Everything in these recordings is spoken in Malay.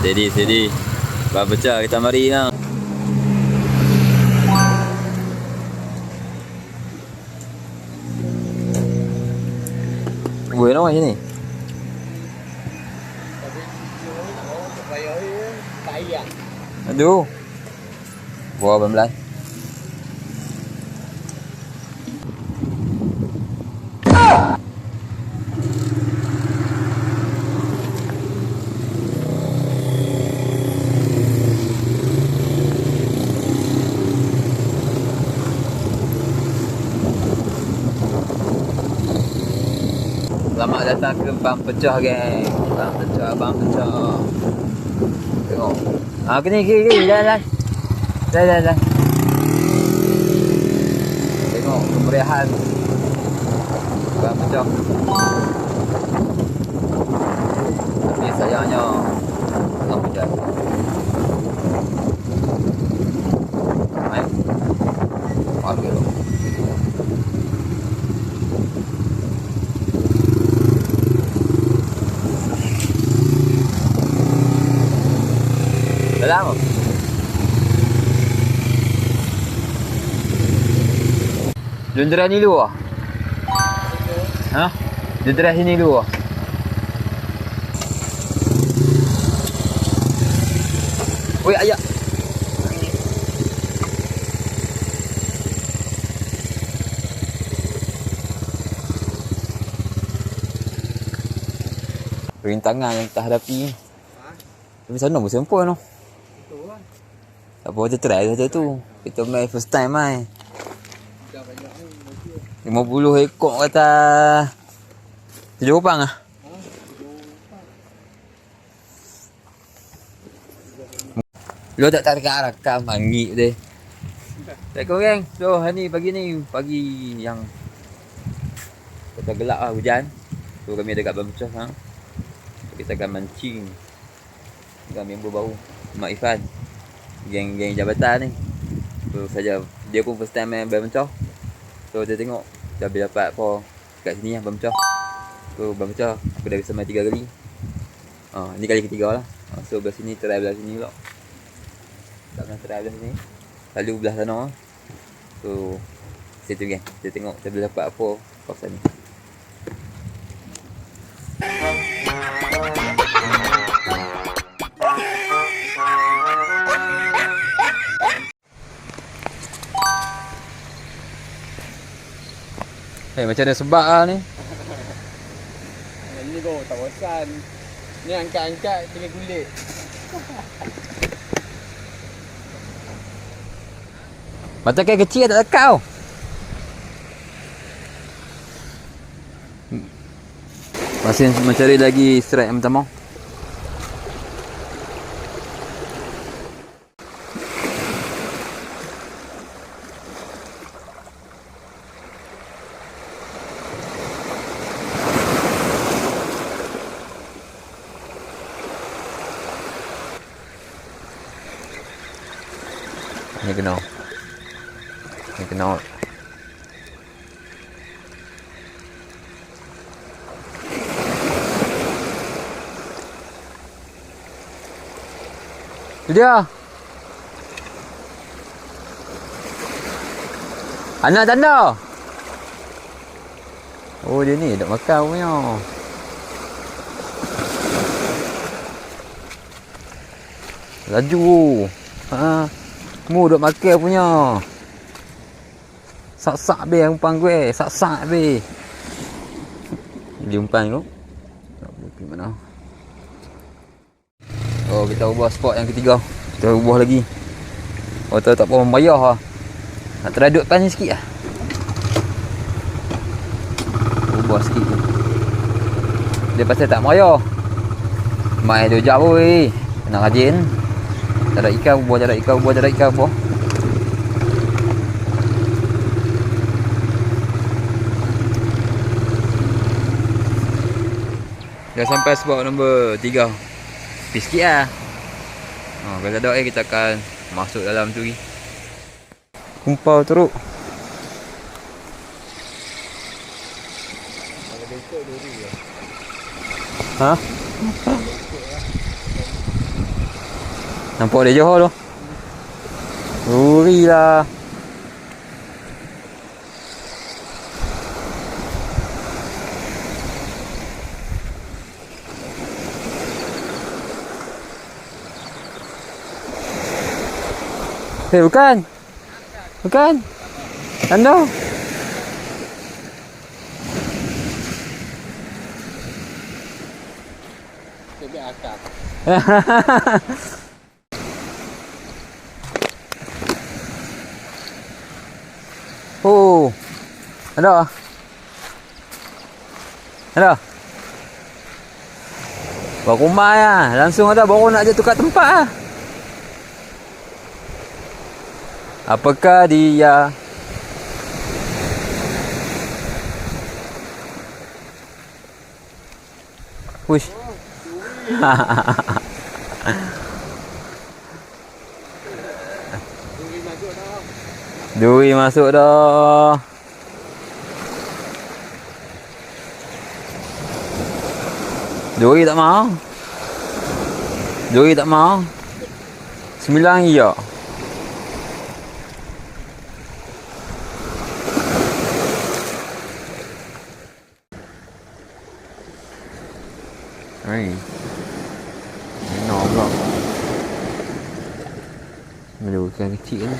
Steady. Ban pecah kita mari lah. Gue nak macam ni. Aduh. Buah belan. Selamat datang ke Bang Pecah, geng. Bang Pecah. Tengok. Kini. Jalan. Tengok kemeriahan Bang Pecah. Tapi sayangnya tak hujan. Okey loh. Dalam. Jendera ni dulu ah. Ha? Jendera sini dulu ah. Oi, ayah. Rintangan yang kita hadapi. Tapi sana pun sempurna noh. Tak apa, kita try saja tu. Kita main first time mai. 50 ekor kata 7 orang ah. Lu tak tarik rakam angit deh. Assalamualaikum geng. So hari ni pagi yang kata gelap lah, hujan. So kami dekat Bang Pecah sekarang. So, kita akan mancing dengan member baru Mak Ifan, geng jabatan ni. So saja dia pun first time main Bang Pecah. So dia tengok kita boleh dapat apa kat sini lah Bang Pecah. So Bang Pecah aku dah bisa main 3 kali. Ni kali ketiga lah. So belah sini try belah sini pula. Tak pernah try belah sini. Lalu belah sana. So stay tune geng. Kita tengok kita boleh dapat apa kawasan ni. Macam ada sebab lah ni. Ni kau tak bosan. Ni angkat-angkat tinggal kulit. Mata kain kecil tak dekat tau. Masih mencari lagi strike yang pertama. Ni kena. Tu dia. Anak tanda. Oh dia ni dak makan punya. Laju. Mu duk makan punya. Sak-sak be umpan gue, sak-sak be. Dia umpan tu. Tak boleh pergi mana. Oh, kita ubah spot yang ketiga. Kita ubah lagi. Oh, tak apa membayar lah. Nak teraduk pan ni sikit lah. Ubah sikit je. Dia pasal tak bayar. Main 2 jam weh. Kena rajin. Jarak ikan, ubah jarak ikan, ubah. Dah sampai spot nombor 3. Tepi sikit lah. Kalau ada air kita akan masuk dalam tu lagi. Kumpau teruk. Ha? Nampak dia Johor tu. Uri lah. Bukan. Bukan. Anda. Lebih akak. Oh. Ada. Ada. Bawa rumah ya. Langsung ada baru nak je tukar tempat ah. Apakah dia? Push. Duri masuk dah. Duri tak mau. Duri tak mau. 9 iya. Này nó pula menyebutkan kecil ni.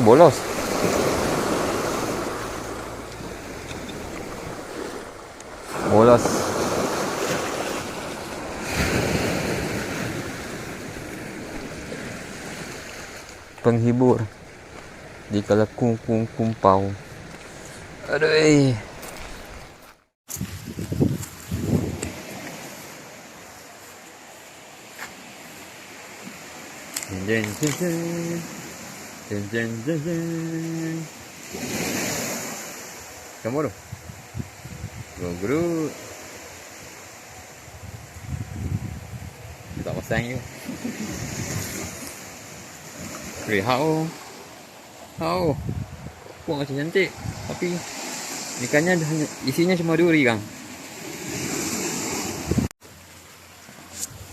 Bolos. Bolos. Penghibur di kala kumpau. Aduh. Jen. Kamu tu? Guru. Tak pasang je. Hau. Puang macam cantik. Tapi ikannya isinya cuma duri kan.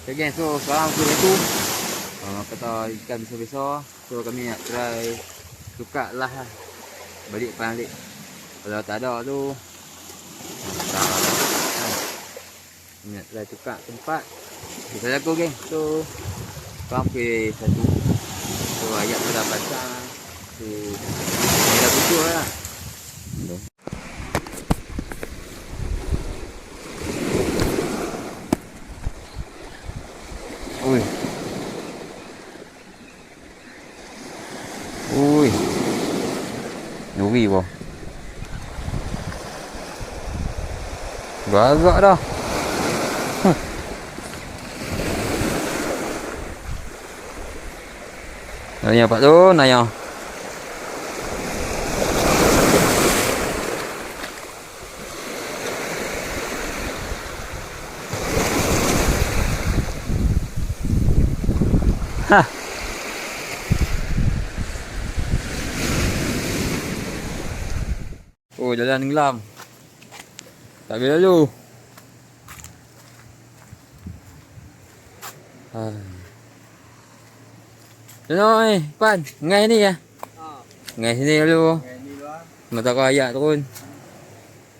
Okay guys, so sekarang tu kata ikan besar-besar. So kami nak try tukar lah. Balik balik. Kalau tak ada tu kami nak try tukar tempat. Kita jago geng. So sekarang pergi satu. So ayat tu dah pasang. So ni dah betul lah. Ui. Duri boh. Agak dah. Nanya pak tu, nanya. Hah. Oh, jalan tenggelam. Tak boleh lalu. Tengok Pan, ngai ni ya. Ngai sini dulu. Ngai ni lah. Mata kau ayak turun.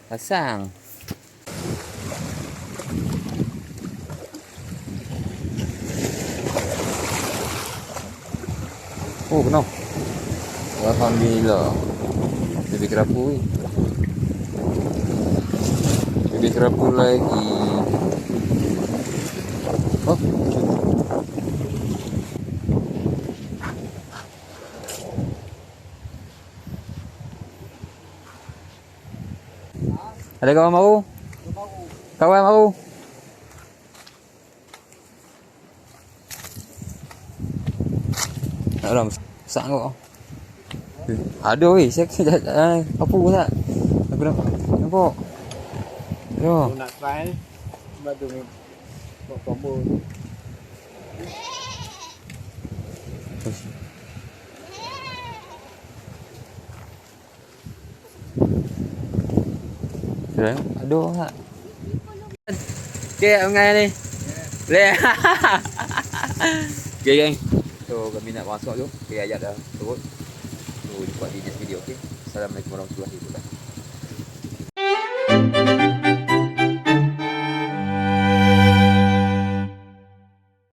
Pasang. Oh, benar. Alhamdulillah. Lebih kerapu ni. Lebih kerapu lagi. Oh. Ada kawan mau? Kawan mau? Tak ada besar kau. Aduh weh, saya apa pun tak. Aku nampak. Yo. Nak try. Sebab tu buat combo. Aduh ha. Okay, ang ngayon ni. Le. Okay, gang. So, kami nak masuk tu. Okay, ayat dah turun. So, jumpa di next video, okay? Assalamualaikum warahmatullahi wabarakatuh.